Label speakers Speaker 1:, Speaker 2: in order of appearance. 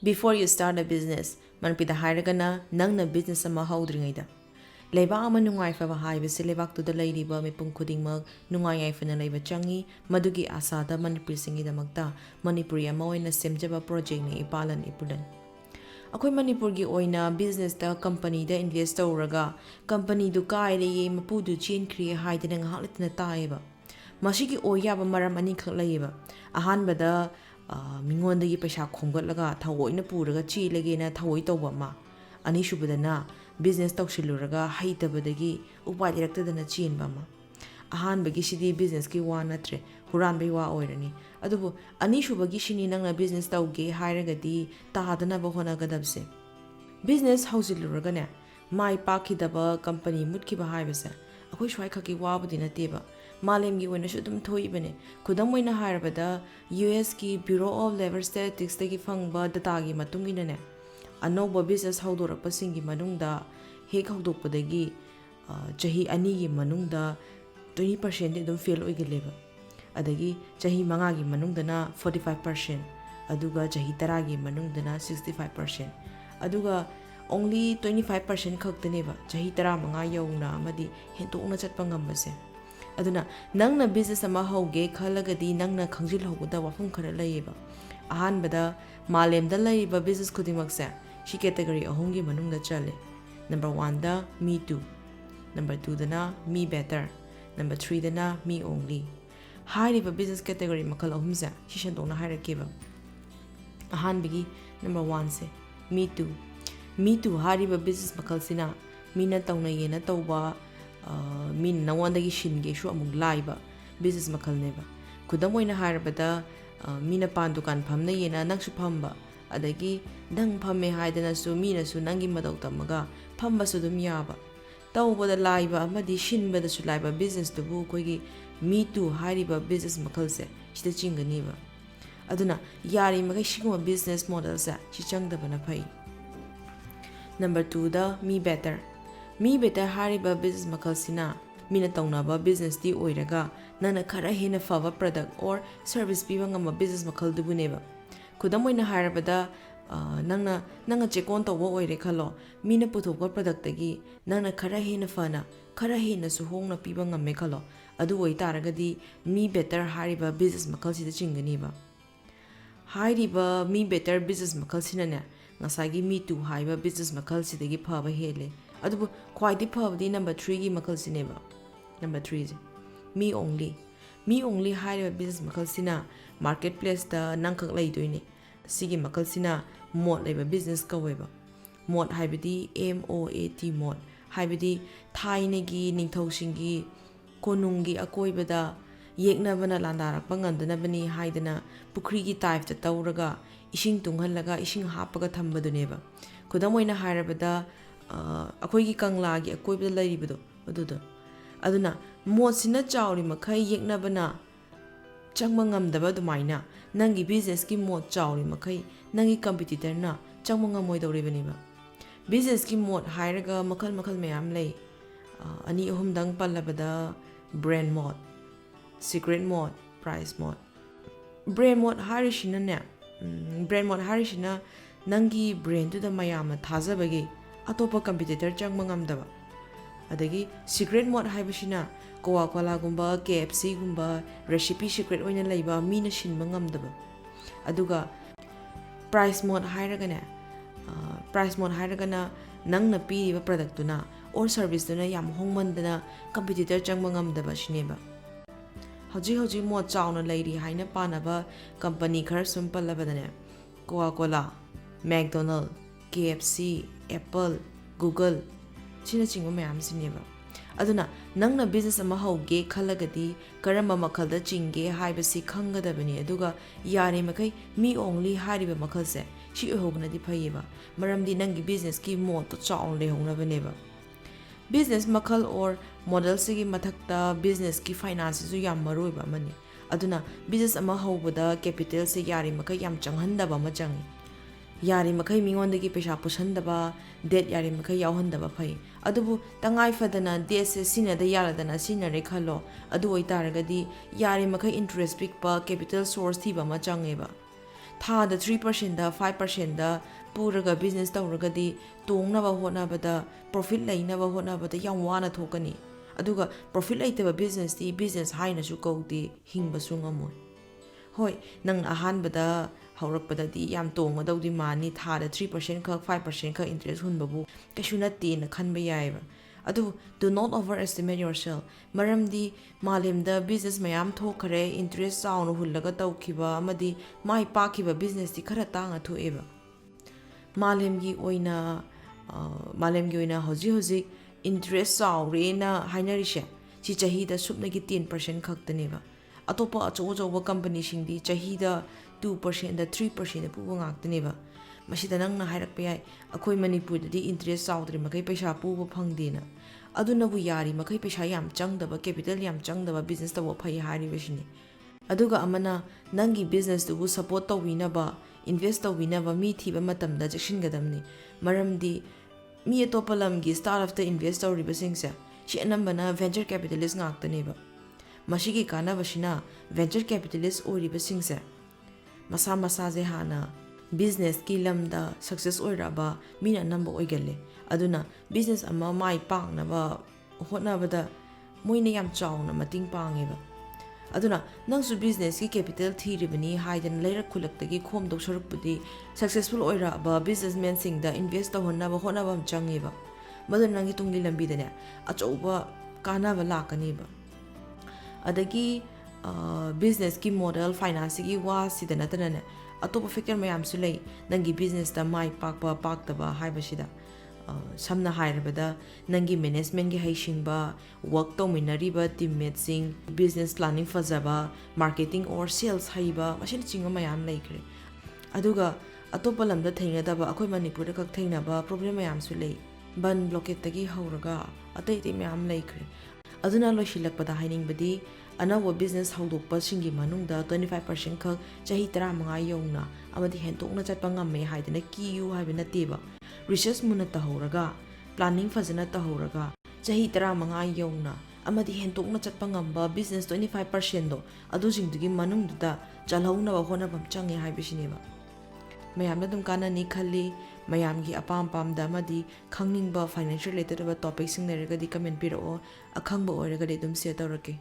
Speaker 1: Before you start a business, Manipida hairagana nangna business ama haudringaida. Leibaak ama nungai-yaiphaba haibase Leibaak tuda leiriba mipum-khudingmak nungai-yaiphana leiba chang-ngi Madugi ashada Manipuri singgidamakta Manipuri ama oina semjaba project ni Epa Lan Epu Lan. Akoi Manipuri oina business da company da invest tawraga company du kaireye mapudu chenkhri haidana ngahalitna taeba. Masigi oyaba maram ani khak leiba. Ahanbada mingonda gi paisa khonggatlaga thawoina puraga chi legena thawoi tawba ma ani shubadana business tawsiluraga haitabadagi upai direktadana chinba ma ahanbagi sidi business ki wa natre huranbai wa oirani adubu ani shubagi shini nangna business tawge hairagadi tadana ba honagadabse business hausiluraga ne mai pakidaba company mutkiba haibase akoi shwai khaki wabudi nateba Malemgi wena shudum thoibane khudam oina hairabada US ki Bureau of Labor Statistics tagi fangba data gi matungina ne anoba business haudorakpa singi manungda hek haudokpadagi chahi ani gi manungda 20% de dum fail oigeleba adagi chahi manga gi manungdana 45% aduga chahi 10 gi manungdana 65% aduga only 25% khaktaneba chahi 10 manga yauna amadi hentokna chatpa ngambase aduna nangna business ama hauge khalagadi nangna khangjil hogda wafum khara layeba ahanbada malemda layeba business khudingmakse shi category ahumgi manungda chale number 1 da me too number 2 dana me better number 3 dana me only hairiba business category makal ahumse shi shandona hairakeba ahanbigi number 1 se me too hairiba business makal sina mina tawna yena tawba min nawandagi shinge shu amung laiba business makal neba kudam oina hairabada mina pan dukan phamna yena nangsu phamba adagi dang phamme haidana su mina su nangi madau tamaga phamba su dum yaba tawbada laiba amadi shinbada su laiba business dubu koigi me too hairiba business makal se shida chinganiba aduna yari magai shiguma business model sa shi changdabana phai number 2 da me better hariba business makalsina mina tawnaba business di oiraga nana khara hena fava product or service piba ngama business makal dubuneba khudam oina harabada nanga chekon tawba oire khalo mina puthokpa product tagi nana khara hena fana khara hena su hongna piba ngame khalo adu oi taragadi me better hariba business makal sida chinganiba hariba me better business makal sinane ngasagi me too haiba business makal sidagi phaba hele adubu khwaidi phabdi number 3 gi makal sineba number 3 me only hire business makal sina marketplace da nangkhak leidoine sigi makal sina mod leiba business kaweba mod haibadi MOAT haibadi thaine gi ningthau singi konungi akoibada yeknabana landarak pangandana bani haidana pukri gi type ta tawraga ising tunghallaga ising hapaga thambaduneba kudamoina hairabada akoigi kanglagi akoibada leiribado aduna modsina chawri makai yeknabana changma ngamdaba dumaina nangi business ki mod chawri makai nangi competitor na changma ngamoi dawribaniba business ki mod hairaga makal mayam lei ani ahum dang pallabada brand mod secret mod price mod brand mod harishina ne brand mod harishina nangi brand to the mayam thazabagi atopa competitor changma ngamdaba adagi secret mod haibashina Coca-Cola gumba KFC gumba recipe secret oina leiba mina shinba ngamdaba aduga price mod hairagana nangna piriba product tuna or service tuna yam hongmandana competitor changma ngamdaba shineba Hoji mod chawna leiri haina panaba company khar sum pallabadane Coca-Cola McDonald KFC Apple Google china chingba mayam sineba aduna nangna business ama hauge khalagadi karamba makhalda chinge haibasi khangadabani aduga yare makai me only hariba makhalse shi ohognadi phayeba maramdi nangi business ki mod to chawn le hongnabaneba business makhal or model sigi mathakta business ki finance su yam maroiba mani aduna business ama haubada capital se yare makai yam changhandaba ma changi yari makai mingondagi pesa pushandaba debt yari makai yauhandaba phai adubu tangai fadana debt se sinada yaradana sinare khalo adu oitaragadi yari makai interest pikpa capital source thiba ma changeba ꯊꯥꯗ 3%ꯗ 5%ꯗ ꯄꯨꯔꯒ business ꯇꯧꯔꯒꯗꯤ ꯇꯣꯡꯅꯕ ꯍꯣꯠꯅꯕꯗ profit ꯂꯩꯅꯕ ꯍꯣꯠꯅꯕꯗ ꯌꯥꯝ ꯋꯥꯅ ꯊꯣꯛꯀꯅꯤ ꯑꯗꯨꯒ ꯄ꯭ꯔꯣꯐꯤꯠ ꯂꯩꯇꯕ ꯕꯤꯖꯤꯅꯦꯁꯇꯤ ꯕꯤꯖꯤꯅꯦꯁ ꯍꯥꯏꯅꯁꯨ ꯀꯧꯗꯦ ꯍꯤꯡꯕꯁꯨ ꯉꯝꯃꯣꯏ ꯍꯣꯏ ꯅꯪ ꯑꯍꯥꯟꯕꯗ ꯍꯧꯔꯛꯄꯗꯗꯤ ꯌꯥꯝ ꯇꯣꯡꯒꯗꯧꯗꯤ ꯃꯥꯅꯤ ꯊꯥꯗ 3% ꯈꯛ 5% ꯈꯛ ꯏꯟꯇꯔꯦꯁ ꯍꯨꯟꯕꯕꯨ ꯀꯩꯁꯨ ꯅꯠꯇꯦꯅ ꯈꯟꯕ ꯌꯥꯏꯑꯕ ꯑꯗꯨ ꯗꯨ ꯅꯣꯠ ꯑꯣꯚꯔ ꯑꯦꯁꯇꯤꯃꯦꯠ ꯌꯣꯔꯁꯦꯜf ꯃꯔꯝꯗꯤ ꯃꯥꯂꯦꯝꯗ ꯕꯤꯖꯤꯅꯦꯁ ꯃꯌꯥꯝ ꯊꯣꯛꯈ꯭ꯔꯦ ꯏꯟꯇꯔꯦꯁ ꯆꯥꯎꯅ ꯍꯨꯜꯂꯒ ꯇꯧꯈꯤꯕ ꯑꯃꯗꯤ ꯃꯥꯏ ꯄꯥꯛꯈꯤꯕ ꯕꯤꯖꯤꯅꯦꯁꯇꯤ ꯈꯔ ꯇꯥꯡꯅ ꯊꯣꯛꯑꯦꯕ ꯃꯥꯂꯦꯝꯒꯤ ꯑꯣꯏꯅ ꯍꯧꯖꯤꯛ ꯏꯟꯇꯔꯦꯁ ꯆꯥꯎꯔꯦꯅ ꯍꯥꯏꯅꯔꯤꯁꯦ ꯁꯤ ꯆꯍꯤꯗ ꯁꯨꯞꯅꯒꯤ 10% ꯈꯛꯇꯅꯦꯕ ꯑꯇꯣꯞꯄ ꯑꯆꯧ ꯀꯝꯄꯅꯤꯁꯤꯡꯗꯤ ꯆꯍꯤꯗ 2%ꯗ 3%ꯗ ꯄꯨꯕ ꯉꯥꯛꯇꯅꯦꯕ ꯃꯁꯤꯗ ꯅꯪꯅ ꯍꯥꯏꯔꯛꯄ ꯌꯥꯏ ꯑꯩꯈꯣꯏ ꯃꯅꯤꯄꯨꯔꯗꯗꯤ ꯏꯟꯇꯔꯦꯁ ꯆꯥꯎꯗ꯭ꯔꯤ ꯃꯈꯩ ꯄꯩꯁꯥ ꯄꯨꯕ ꯐꯪꯗꯦꯅ ꯑꯗꯨꯅꯕꯨ ꯌꯥꯔꯤ ꯃꯈꯩ ꯄꯩꯁా ꯌꯥꯝ ꯆꯪꯗꯕ ꯀꯦꯄꯤꯇꯦꯜ ꯌꯥꯝ ꯆꯪꯗꯕ ꯕꯤꯖꯤꯅꯦꯁ ꯇꯧꯕ ꯐꯩ ꯍꯥꯏꯔꯤꯕꯁꯤꯅꯤ ꯑꯗꯨꯒ ꯑꯃꯅ ꯅꯪꯒꯤ ꯕꯤꯖꯤꯅꯦꯁꯇꯨꯕꯨ ꯁꯄꯣꯔꯠ ꯇꯧꯕꯤꯅꯕ ꯏꯟꯚꯦꯁ ꯇꯧꯕꯤꯅꯕ ꯃꯤ ꯊꯤꯕ ꯃꯇꯝꯗ ꯆꯦꯛꯁꯤꯟꯒꯗꯕꯅꯤ ꯃꯔꯝꯗꯤ ꯃꯤ ꯑꯇꯣꯞꯄ ꯂꯝꯒꯤ ꯁ꯭ꯇꯥꯔꯠꯑꯞꯇ ꯏꯟꯚꯦꯁ ꯇꯧꯔꯤꯕꯁꯤꯡꯁꯦ ꯁꯤ ꯑꯅꯝꯕꯅ ꯚꯦꯟꯆꯔ ꯀꯦꯄꯤꯇꯦꯂꯤꯁ ꯉꯥꯛꯇꯅꯦꯕ ꯃꯁꯤꯒꯤ ꯀꯥꯟꯅꯕꯁꯤꯅ ꯚꯦꯟꯆꯔ ꯀꯦꯄꯤꯇꯦꯂꯤꯁ ꯑꯣꯏꯔꯤꯕꯁꯤꯡꯁꯦ ꯃꯁꯥꯁꯦ ꯍꯥꯟꯅ ꯕꯤꯖꯤꯅꯦꯁꯀꯤ ꯂꯝꯗ ꯁꯛꯁꯦꯁ ꯑꯣꯏꯔꯛꯑꯕ ꯃꯤꯅ ꯑꯅꯝꯕ ꯑꯣꯏꯒꯜꯂꯦ ꯑꯗꯨꯅ ꯕꯤꯖꯤꯅꯦꯁ ꯑꯃ ꯃꯥꯏ ꯄꯥꯛꯅꯕ ꯍꯣꯠꯅꯕꯗ ꯃꯣꯏꯅ ꯌꯥꯝ ꯆꯥꯎꯅ ꯃꯇꯦꯡ ꯄꯥꯡꯉꯦꯕ ꯑꯗꯨꯅ ꯅꯪꯁꯨ ꯕꯤꯖꯤꯅꯦꯁꯀꯤ ꯀꯦꯄꯤꯇꯦꯜ ꯊꯤꯔꯤꯕꯅꯤ ꯍꯥꯏꯗꯅ ꯂꯩꯔꯛ ꯈꯨꯜꯂꯛꯇꯒꯤ ꯈꯣꯝꯗꯧ ꯁꯔꯨꯛꯄꯨꯗꯤ ꯁꯛꯁꯦꯁꯐꯨꯜ ꯑꯣꯏꯔꯛꯑꯕ ꯕꯤꯖꯤꯅꯦꯁꯃꯦꯟꯁꯤꯡꯗ ꯏꯟꯚꯦꯁ ꯇꯧꯍꯟꯅꯕ ꯍꯣꯠꯅꯕ ꯑꯃ ꯆꯪꯉꯦꯕ ꯃꯗꯨꯅ ꯅꯪꯒꯤ ꯇꯨꯡꯒꯤ ꯂꯝꯕꯤꯗꯅꯦ ꯑꯆꯧꯕ ꯀꯥꯟꯅꯕ ꯂꯥꯛꯀꯅꯦꯕ ꯑꯗꯒꯤ ꯕꯤꯖꯤꯅꯦꯁꯀꯤ ꯃꯣꯗꯦꯜ ꯐꯥꯏꯅꯥꯟꯁꯤꯒꯤ ꯋꯥꯁꯤꯗ ꯅꯠꯇꯅꯅꯦ ꯑꯇꯣꯞꯄ ꯐꯦꯛꯇꯔ ꯃꯌꯥꯝꯁꯨ ꯂꯩ ꯅꯪꯒꯤ ꯕꯤꯖꯤꯅꯦꯁꯇ ꯃꯥꯏ ꯄꯥꯛꯄ ꯄꯥꯛꯇꯕ ꯍꯥꯏꯕꯁꯤꯗ ꯁꯝꯅ ꯍꯥꯏꯔꯕꯗ ꯅꯪꯒꯤ ꯃꯦꯅꯦꯖꯃꯦꯟꯒꯤ ꯍꯩꯁꯤꯡꯕ ꯋꯥꯔꯛ ꯇꯧꯃꯤꯟꯅꯔꯤꯕ ꯇꯤꯝꯃꯦꯠꯁꯤꯡ ꯕꯤꯖꯤꯅꯦꯁ ꯄ꯭ꯂꯥꯅꯤꯡ ꯐꯖꯕ ꯃꯥꯔꯀꯦꯇꯤꯡ ꯑꯣꯔ ꯁꯦꯜꯁ ꯍꯩꯕ ꯃꯁꯤꯅꯆꯤꯡꯕ ꯃꯌꯥꯝ ꯂꯩꯈ꯭ꯔꯦ ꯑꯗꯨꯒ ꯑꯇꯣꯞꯄ ꯂꯝꯗ ꯊꯦꯡꯅꯗꯕ ꯑꯩꯈꯣꯏ ꯃꯅꯤꯄꯨꯔꯗ ꯈꯛ ꯊꯦꯡꯅꯕ ꯄ꯭ꯔꯣꯕ꯭ꯂꯦꯝ ꯃꯌꯥꯝꯁꯨ ꯂꯩ ꯕꯟ ꯕ꯭ꯂꯣꯀꯦꯠꯇꯒꯤ ꯍꯧꯔꯒ ꯑꯇꯩ ꯃꯌꯥꯝ ꯂꯩꯈ꯭ꯔꯦ ꯑꯗꯨꯅ ꯂꯣꯏꯁꯤꯜꯂꯛꯄꯗ ꯍꯥꯏꯅꯤꯡꯕꯗꯤ ꯑꯅꯧꯕ ꯕꯤꯖꯤꯅꯦꯁ ꯍꯧꯗꯣꯛꯄꯁꯤꯡꯒꯤ ꯃꯅꯨꯡꯗ 25% ꯈꯛ ꯆꯍꯤ 15 ꯌꯧꯅ ꯑꯃꯗꯤ ꯍꯦꯟꯇꯣꯛꯅ ꯆꯠꯄ ꯉꯝꯃꯦ ꯍꯥꯏꯗꯅ ꯀꯤꯌꯨ ꯍꯥꯏꯕ ꯅꯠꯇꯦꯕ ꯔꯤꯁꯔꯁ ꯃꯨꯟꯅ ꯇꯧꯍꯧꯔꯒ ꯄ꯭ꯂꯥꯅꯤꯡ ꯐꯖꯅ ꯇꯧꯍꯧꯔꯒ ꯆꯍꯤ 15 ꯌꯧꯅ ꯑꯃꯗꯤ ꯍꯦꯟꯇꯣꯛꯅ ꯆꯠꯄ ꯉꯝꯕ ꯕꯤꯖꯤꯅꯦꯁ 25%ꯗꯣ ꯑꯗꯨꯁꯤꯡꯗꯨꯒꯤ ꯃꯅꯨꯡꯗꯨꯗ ꯆꯜꯍꯧꯅꯕ ꯍꯣꯠꯅꯕ ꯆꯪꯉꯦ ꯍꯥꯏꯕꯁꯤꯅꯦꯕ ꯃꯌꯥꯝꯅ ꯑꯗꯨꯝ ꯀꯥꯟꯅꯅꯤ ꯈꯜꯂꯤ ꯃꯌꯥꯝꯒꯤ ꯑꯄꯥꯝꯕ ꯑꯃꯗꯤ ꯈꯪꯅꯤꯡꯕ ꯐꯥꯏꯅꯥꯟꯁꯤꯌꯦꯜ ꯔꯤꯂꯦꯇꯦꯗ ꯑꯣꯏꯕ ꯇꯣꯄꯤꯛꯁꯤꯡ ꯂꯩꯔꯒꯗꯤ ꯀꯃꯦꯟ ꯄꯤꯔꯛꯑꯣ ꯑꯈꯪꯕ ꯑꯣꯏꯔꯒꯗꯤ ꯑꯗꯨꯝ ꯁꯦꯌꯔ ꯇꯧꯔꯛꯀꯦ